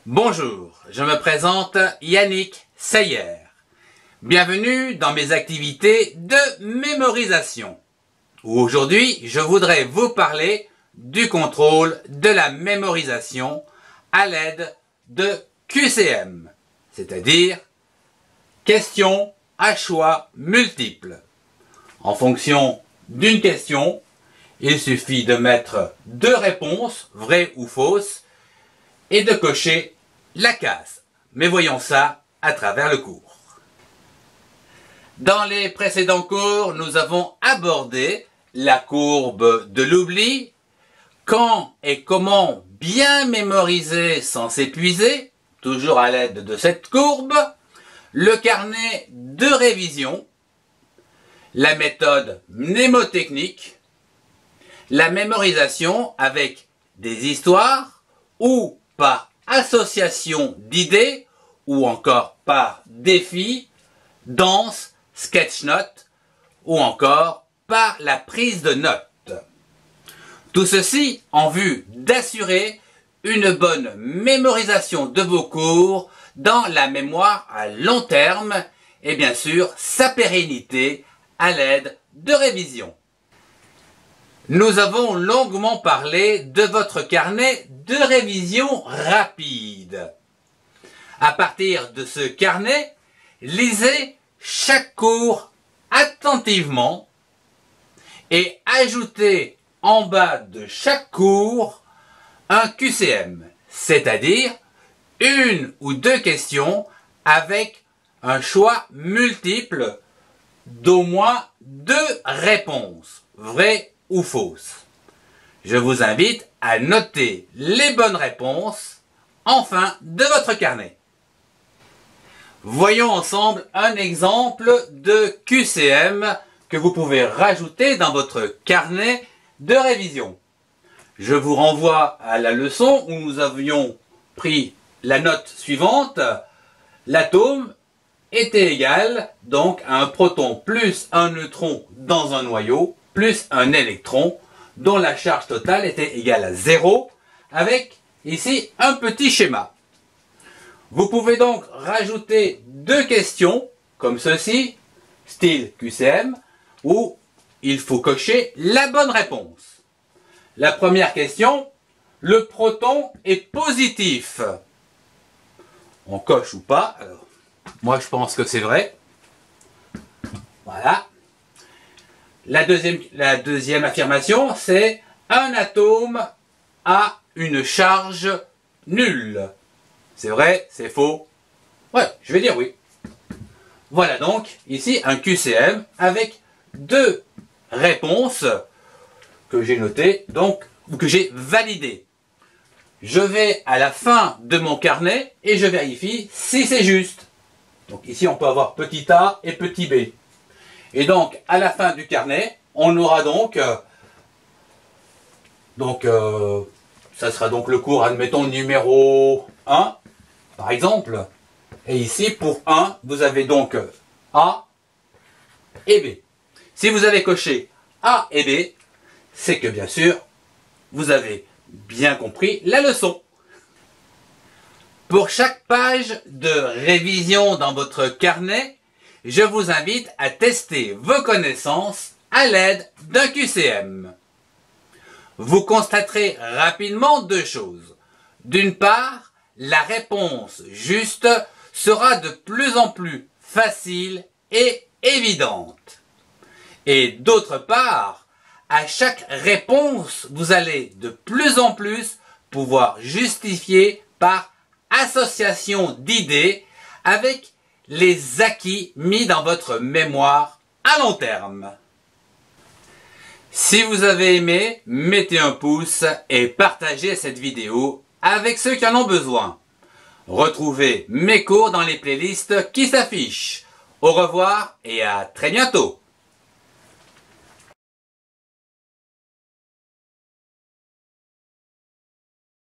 Bonjour, je me présente Yannick Seyer. Bienvenue dans mes activités de mémorisation. Aujourd'hui, je voudrais vous parler du contrôle de la mémorisation à l'aide de QCM, c'est-à-dire questions à choix multiples. En fonction d'une question, il suffit de mettre deux réponses, vraies ou fausses, et de cocher la case. Mais voyons ça à travers le cours. Dans les précédents cours, nous avons abordé la courbe de l'oubli, quand et comment bien mémoriser sans s'épuiser, toujours à l'aide de cette courbe, le carnet de révision, la méthode mnémotechnique, la mémorisation avec des histoires ou par association d'idées ou encore par défi, danse, sketch note ou encore par la prise de notes. Tout ceci en vue d'assurer une bonne mémorisation de vos cours dans la mémoire à long terme et bien sûr sa pérennité à l'aide de révision. Nous avons longuement parlé de votre carnet de révision rapide. À partir de ce carnet, lisez chaque cours attentivement et ajoutez en bas de chaque cours un QCM, c'est-à-dire une ou deux questions avec un choix multiple d'au moins deux réponses, vraies ou fausses. Je vous invite à noter les bonnes réponses en fin de votre carnet. Voyons ensemble un exemple de QCM que vous pouvez rajouter dans votre carnet de révision. Je vous renvoie à la leçon où nous avions pris la note suivante. L'atome était égal donc à un proton plus un neutron dans un noyau plus un électron dont la charge totale était égale à 0 avec ici un petit schéma. Vous pouvez donc rajouter deux questions comme ceci, style QCM, où il faut cocher la bonne réponse. La première question, le proton est positif. On coche ou pas? Alors, moi je pense que c'est vrai. Voilà. La deuxième affirmation, c'est un atome a une charge nulle. C'est vrai, c'est faux? Ouais, je vais dire oui. Voilà donc ici un QCM avec deux réponses que j'ai notées, donc que j'ai validées. Je vais à la fin de mon carnet et je vérifie si c'est juste. Donc ici on peut avoir petit a et petit b. Et donc, à la fin du carnet, on aura donc, ça sera donc le cours, admettons, numéro 1, par exemple. Et ici, pour 1, vous avez donc A et B. Si vous avez coché A et B, c'est que bien sûr, vous avez bien compris la leçon. Pour chaque page de révision dans votre carnet, je vous invite à tester vos connaissances à l'aide d'un QCM. Vous constaterez rapidement deux choses. D'une part, la réponse juste sera de plus en plus facile et évidente. Et d'autre part, à chaque réponse, vous allez de plus en plus pouvoir justifier par association d'idées avec les acquis mis dans votre mémoire à long terme. Si vous avez aimé, mettez un pouce et partagez cette vidéo avec ceux qui en ont besoin. Retrouvez mes cours dans les playlists qui s'affichent. Au revoir et à très bientôt.